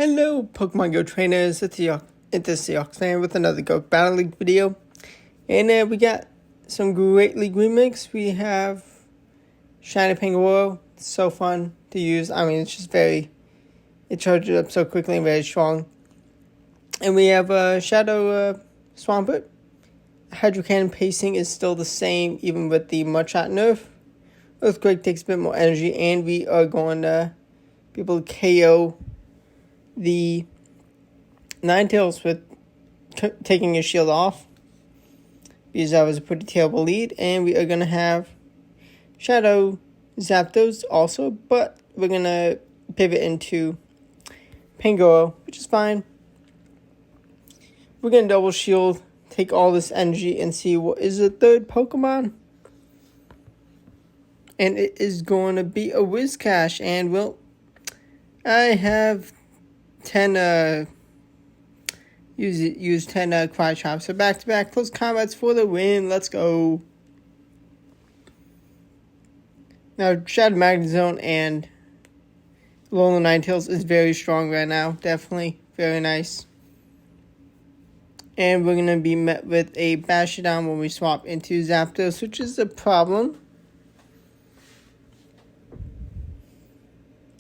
Hello, Pokemon Go trainers. It's the Oxfam with another Go Battle League video. And we got some great league remakes. We have Shiny Pangoro. It's so fun to use. I mean, it's just it charges up so quickly and very strong. And we have Shadow Swampert. Hydro Cannon pacing is still the same, even with the Mudshot nerf. Earthquake takes a bit more energy, and we are going to be able to KO the Ninetales with taking his shield off, because that was a pretty terrible lead. And we are going to have Shadow Zapdos also, but we're going to pivot into Pangoro, which is fine. We're going to double shield, take all this energy, and see what is the third Pokemon. And it is going to be a Whiscash, and well, I have 10 use 10 Cry Chops. So back-to-back close combats for the win. Let's go. Now Shadow Magnezone and Alola Ninetales is very strong right now. Definitely very nice. And we're gonna be met with a Bastiodon when we swap into Zapdos, which is a problem.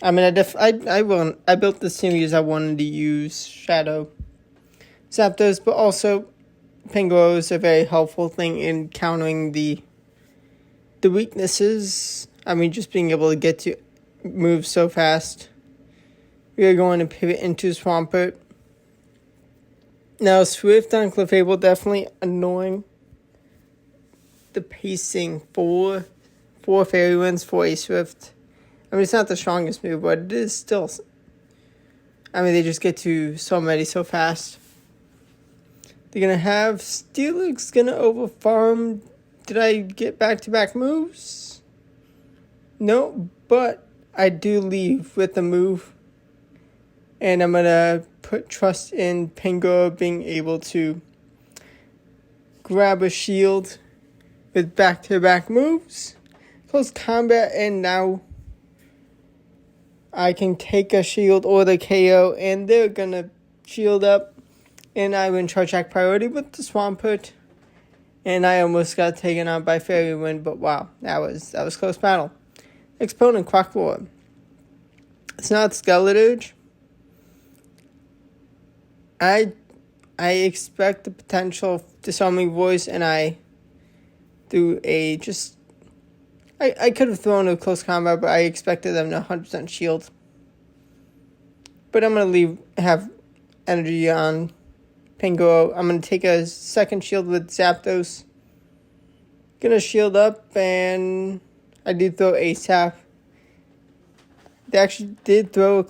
I mean, I built the series I wanted to use Shadow Zapdos, but also Pangoro is a very helpful thing in countering the weaknesses. I mean, just being able to get to move so fast. We are going to pivot into Swampert. Now, Swift on Clefable, definitely annoying. The pacing for Fairy Winds for a Swift. I mean, it's not the strongest move, but it is still. I mean, they just get to so many so fast. They're going to have Steelix going to overfarm. Did I get back-to-back moves? No, but I do leave with the move. And I'm going to put trust in Pangoro being able to grab a shield with back-to-back moves. Close combat, and now I can take a shield or the KO, and they're going to shield up. And I win Charge Attack priority with the Swampert. And I almost got taken out by Fairy Wind, but wow, that was close battle. Exponent Quackroar. It's not Skeleturge. I expect the potential Disarming Voice, and I threw I could have thrown a close combat, but I expected them to 100% shield. But I'm going to have energy on Pangoro. I'm going to take a second shield with Zapdos. Going to shield up, and I did throw a Sap. They actually did throw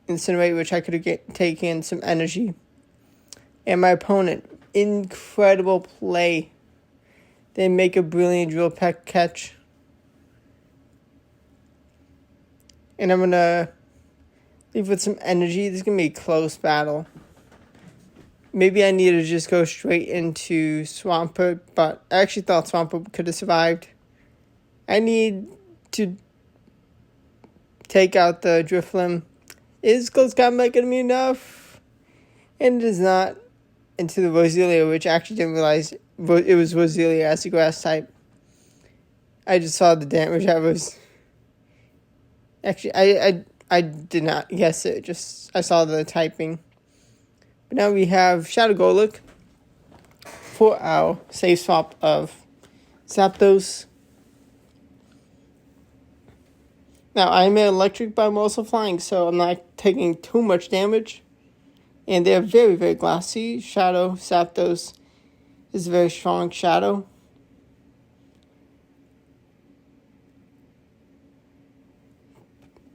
Incinerate, which I could have taken some energy. And my opponent, incredible play. They make a brilliant Drill Peck catch. And I'm going to leave with some energy. This is going to be a close battle. Maybe I need to just go straight into Swampert, but I actually thought Swampert could have survived. I need to take out the Drifloon. Is close combat going to be enough? And it is not. Into the Roselia, which I actually didn't realize it was Roselia as a grass type. I just saw the damage I was. Actually, I did not guess it. Just I saw the typing. But now we have Shadow Golurk for our safe swap of Zapdos. Now I'm electric, but I'm also flying, so I'm not taking too much damage. And they're very, very glassy. Shadow Zapdos is a very strong Shadow.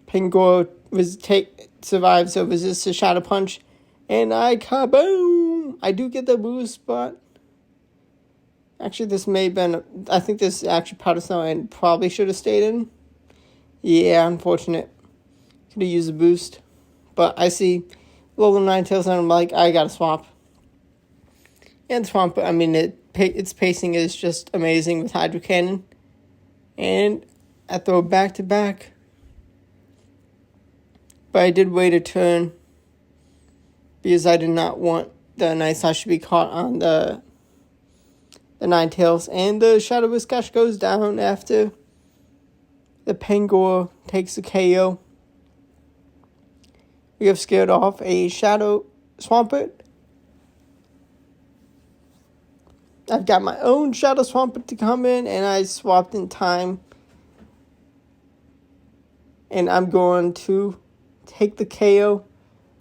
Pangoro survives, so resists a Shadow Punch. And I kaboom! I do get the boost, but actually this may have been, I think this is actually Powder Snow and probably should have stayed in. Yeah, unfortunate. Could have used a boost. But I see Alola Ninetales, and I'm like, I gotta swap. And Swamp, I mean, its pacing is just amazing with Hydro Cannon. And I throw back to back. But I did wait a turn because I did not want the Night Slash to be caught on the Ninetales. And the Shadow Whiscash goes down after the Pangoro takes the KO. We have scared off a Shadow Swampert. I've got my own Shadow Swampert to come in, and I swapped in time. And I'm going to take the KO.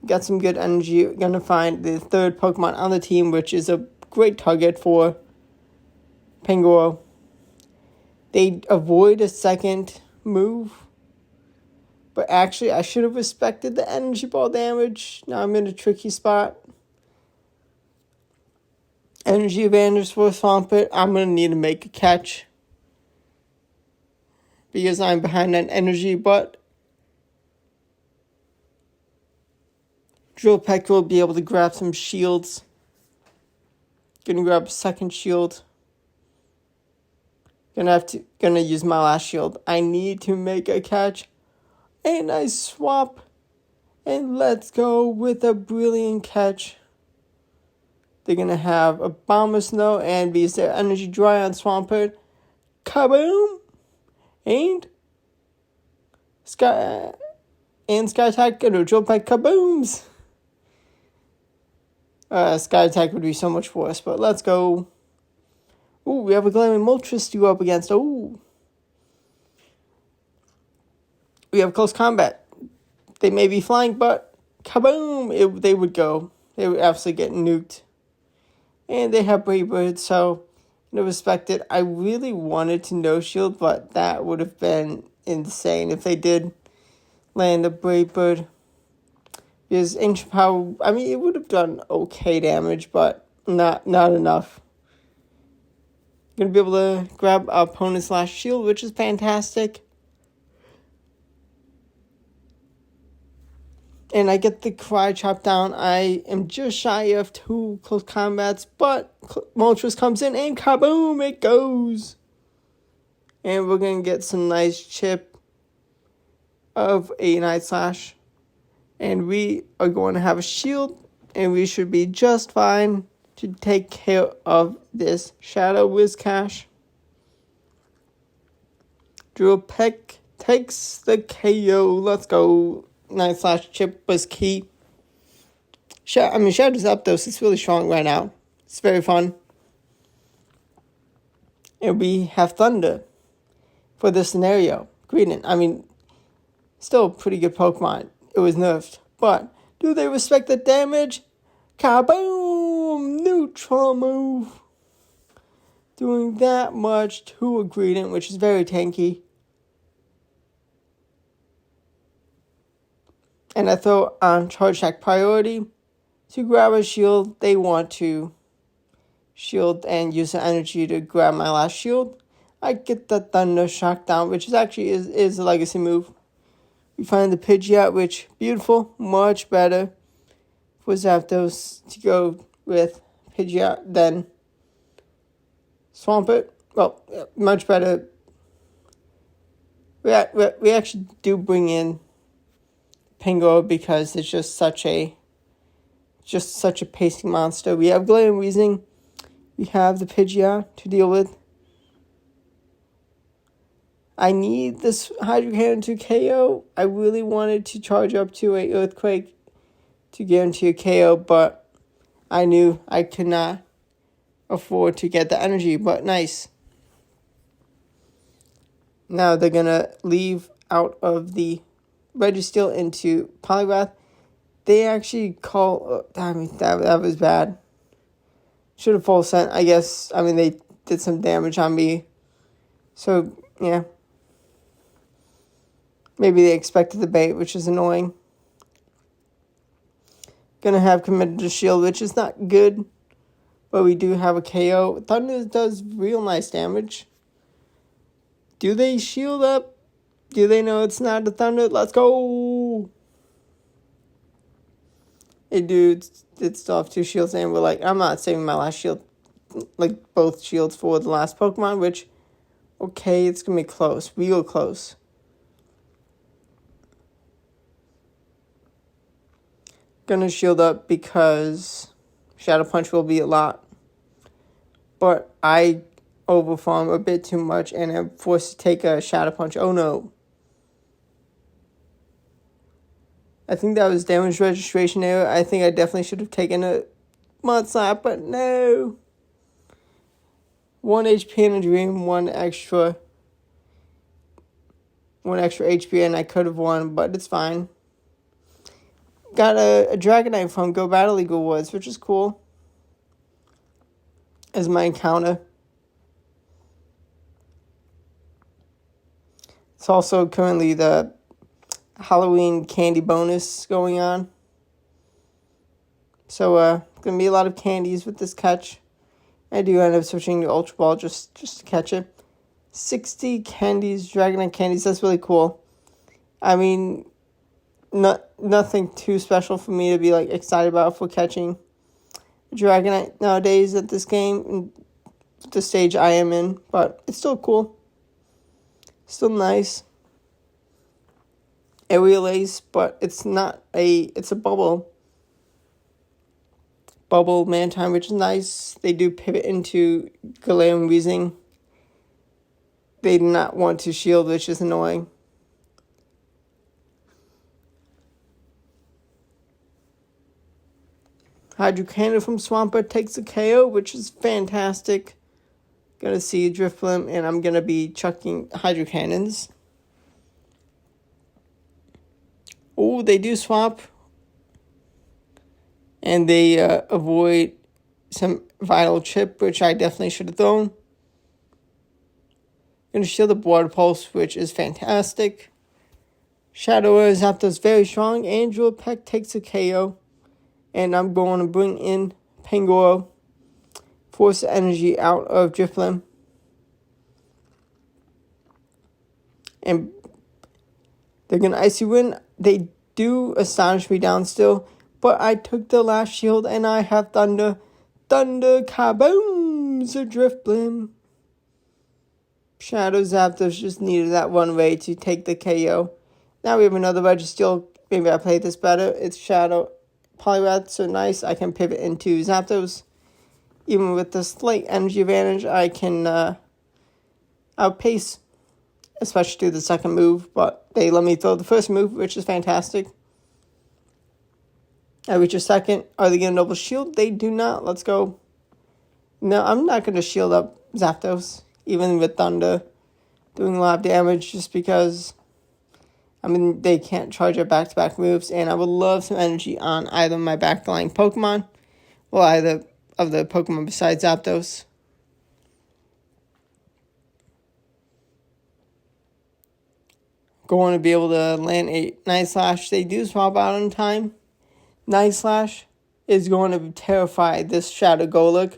Got some good energy. We're going to find the third Pokemon on the team, which is a great target for Pangoro. They avoid a second move. But actually, I should have respected the energy ball damage. Now I'm in a tricky spot. Energy advantage for Swampert. I'm going to need to make a catch, because I'm behind on energy, but Drill Peck will be able to grab some shields. Gonna grab a second shield. Gonna use my last shield. I need to make a catch. And I swap. And let's go with a brilliant catch. They're gonna have a Bomber Snow, and because their energy dry on Swampert, kaboom! And Sky Attack and a Drill Peck kabooms. Sky Attack would be so much worse, but let's go. Ooh, we have a Glaring Moltres to go up against. Ooh. We have close combat. They may be flying, but kaboom! They would go. They would absolutely get nuked. And they have Brave Bird, so in respect it, I really wanted to no shield, but that would have been insane if they did land a Brave Bird. Because Ancient Power, I mean, it would have done okay damage, but not enough. Going to be able to grab our opponent's last shield, which is fantastic. And I get the Cry Chop down. I am just shy of 2 close combats, but Moltres comes in and kaboom, it goes. And we're going to get some nice chip of a Night Slash. And we are going to have a shield, and we should be just fine to take care of this Shadow Whiscash. Drill Peck takes the KO. Let's go. Night Slash chip was key. Shadow Zapdos is really strong right now. It's very fun. And we have Thunder for this scenario. Greedent, I mean, still a pretty good Pokemon. It was nerfed, but do they respect the damage? Kaboom! Neutral move. Doing that much to a Greedent, which is very tanky. And I throw on Charge Attack priority to grab a shield. They want to shield and use the energy to grab my last shield. I get the Thunder Shock down, which is actually is a legacy move. We find the Pidgeot, which, beautiful, much better for Zapdos to go with Pidgeot than Swampert. Well, much better. We actually do bring in Pangoro because it's just such a pacing monster. We have Glare and Weezing. We have the Pidgeot to deal with. I need this Hydro Cannon to KO. I really wanted to charge up to a Earthquake to guarantee a KO, but I knew I could not afford to get the energy, but nice. Now they're going to leave out of the Registeel into Poliwrath. They actually call... that was bad. Should have full sent, I guess. I mean, they did some damage on me. So, yeah. Maybe they expected the bait, which is annoying. Gonna have committed to shield, which is not good. But we do have a KO. Thunder does real nice damage. Do they shield up? Do they know it's not a Thunder? Let's go! Hey, dude, it's still have 2 shields, and we're like, I'm not saving my last shield. Like, both shields for the last Pokemon, which, okay, it's gonna be close. Real close. gonna shield up because Shadow Punch will be a lot. But I overfarm a bit too much and I'm forced to take a Shadow Punch. Oh no. I think that was damage registration error. I think I definitely should have taken a Mud Slap, but no. 1 HP in a dream, one extra HP, and I could have won, but it's fine. Got a Dragonite from Go Battle League Awards, which is cool. As my encounter. It's also currently the Halloween candy bonus going on. So, going to be a lot of candies with this catch. I do end up switching to Ultra Ball just to catch it. 60 candies, Dragonite candies, that's really cool. I mean, nothing too special for me to be like excited about for catching Dragonite nowadays at this game, the stage I am in, but it's still cool. Still nice. Aerial Ace, but it's a bubble Mantine, which is nice. They do pivot into Galarian Weezing. They do not want to shield, which is annoying. Hydro Cannon from Swampert takes a KO, which is fantastic. Gonna see Drifblim, and I'm gonna be chucking Hydro Cannons. Oh, they do swap. And they avoid some Vital Chip, which I definitely should have thrown. Gonna shield the Water Pulse, which is fantastic. Shadow Zapdos very strong. Andrew Peck takes a KO. And I'm going to bring in Pangoro. Force the energy out of Drifblim. And they're going to Icy Wind. They do astonish me down still. But I took the last shield and I have Thunder. Thunder kaboom! So Drifblim. Shadow Zapdos just needed that one way to take the KO. Now we have another Registeel. Maybe I played this better. It's Shadow Poliwrath, so nice. I can pivot into Zapdos. Even with the slight energy advantage, I can outpace, especially through the second move. But they let me throw the first move, which is fantastic. I reach a second. Are they going to Noble Shield? They do not. Let's go. No, I'm not going to shield up Zapdos, even with Thunder doing a lot of damage, just because, I mean, they can't charge up back-to-back moves, and I would love some energy on either of my backline Pokemon, well, either of the Pokemon besides Zapdos. Going to be able to land a Night Slash. They do swap out on time. Night Slash is going to terrify this Shadow Golurk.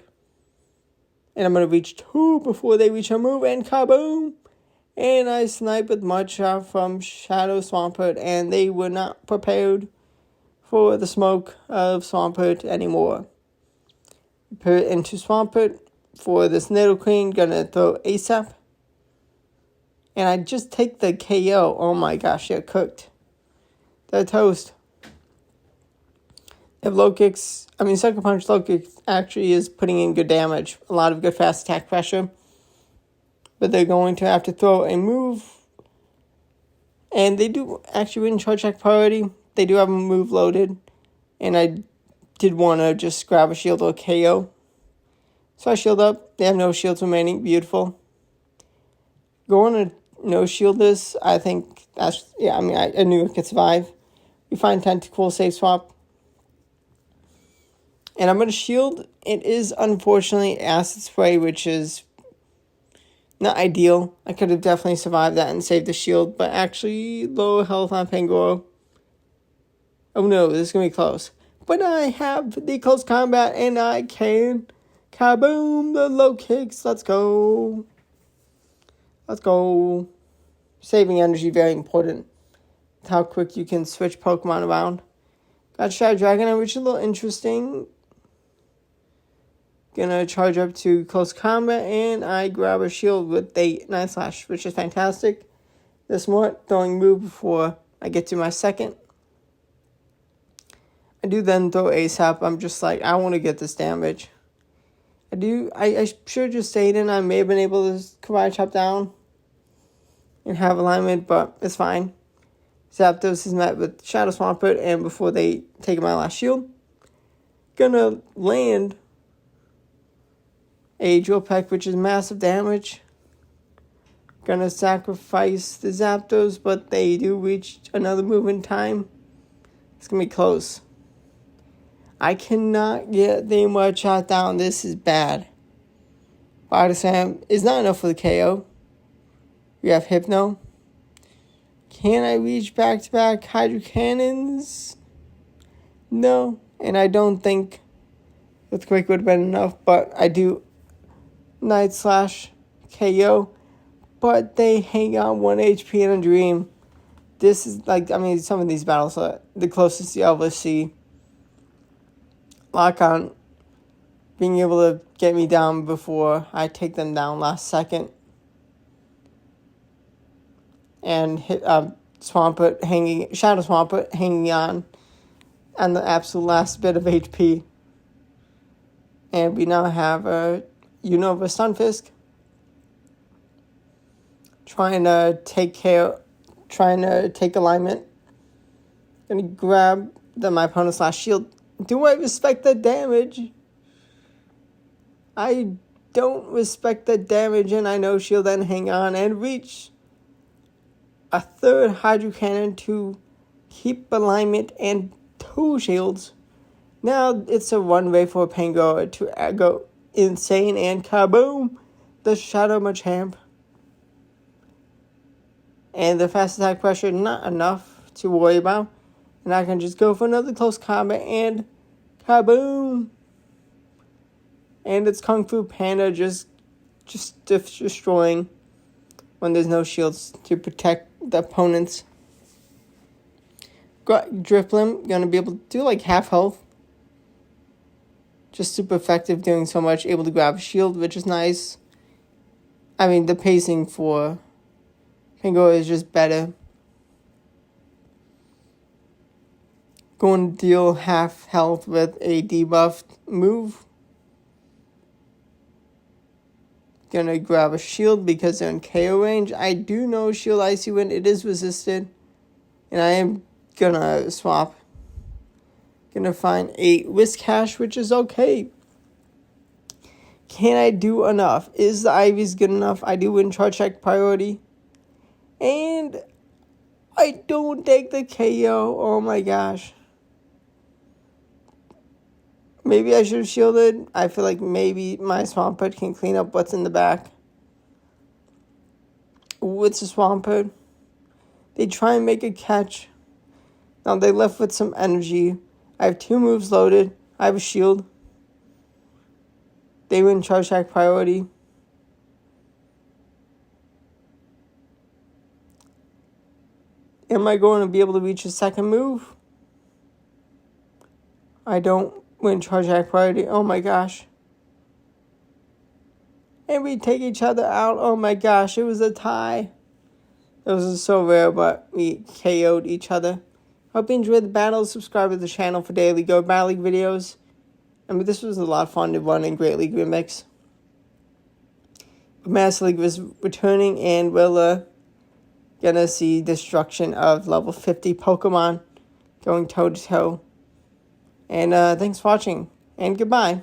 And I'm going to reach 2 before they reach a move, and kaboom! And I snipe with Mudshot from Shadow Swampert, and they were not prepared for the smoke of Swampert anymore. Put into Swampert for this Nidoqueen, gonna throw ASAP. And I just take the KO. Oh my gosh, they're cooked. They're toast. If low kicks, Sucker Punch low kicks actually is putting in good damage. A lot of good fast attack pressure. But they're going to have to throw a move. And they do actually win Charge Attack priority. They do have a move loaded. And I did want to just grab a shield or KO. So I shield up. They have no shields remaining. Beautiful. Going to no shield this. I think that's, I knew it could survive. We find Tentacool, safe swap. And I'm going to shield. It is unfortunately Acid Spray, which is not ideal. I could have definitely survived that and saved the shield, but actually low health on Pangoro. Oh no, this is going to be close. But I have the close combat and I can kaboom the low kicks. Let's go. Let's go. Saving energy, very important. How quick you can switch Pokemon around. Got Shadow Dragonite, which is a little interesting. Gonna charge up to close combat, and I grab a shield with a Night Slash, which is fantastic. The smart throwing move before I get to my second. I do then throw ASAP. I'm just like, I want to get this damage. I should have just stayed in. I may have been able to karate chop down and have alignment, but it's fine. Zapdos is met with Shadow Swampert, and before they take my last shield, gonna land a Drill Peck, which is massive damage. Gonna sacrifice the Zapdos, but they do reach another move in time. It's gonna be close. I cannot get the much shot down. This is bad. Body Slam is not enough for the KO. We have Hypno. Can I reach back-to-back Hydro Cannons? No. And I don't think Earthquake would have been enough, but I do Night Slash KO. But they hang on 1 HP in a Dream. This is like, I mean, some of these battles are the closest you'll ever see. Lock on being able to get me down before I take them down last second. And hit Swampert hanging, Shadow Swampert hanging on the absolute last bit of HP. And we now have a Unova Stunfisk trying to take alignment. Gonna grab my opponent's last shield. Do I respect the damage? I don't respect the damage, and I know she'll then hang on and reach a third Hydro Cannon to keep alignment and 2 shields. Now it's a runway for Pango to go insane, and kaboom! The Shadow Machamp. And the fast attack pressure, not enough to worry about. And I can just go for another close combat and kaboom! And it's Kung Fu Panda just destroying when there's no shields to protect the opponents. Drifblim gonna be able to do like half health. Just super effective doing so much. Able to grab a shield, which is nice. I mean, the pacing for Pango is just better. Going to deal half health with a debuffed move. Gonna grab a shield because they're in KO range. I do know Shield Icy Wind, it is resisted. And I am gonna swap. Gonna find a Whiscash, which is okay. Can I do enough? Is the Ivy's good enough? I do win Charge Check priority. And I don't take the KO. Oh my gosh. Maybe I should have shielded. I feel like maybe my Swampert can clean up what's in the back. Ooh, it's a Swampert. They try and make a catch. Now they left with some energy. I have 2 moves loaded. I have a shield. They win Charge Attack priority. Am I going to be able to reach a second move? I don't win Charge Attack priority. Oh my gosh. And we take each other out. Oh my gosh, it was a tie. It was so rare, but we KO'd each other. Hope you enjoyed the battle. Subscribe to the channel for daily Go Battle League videos. I mean, this was a lot of fun to run in Great League Remix. But Master League was returning, and we're gonna see destruction of level 50 Pokemon going toe to toe. And thanks for watching, and goodbye.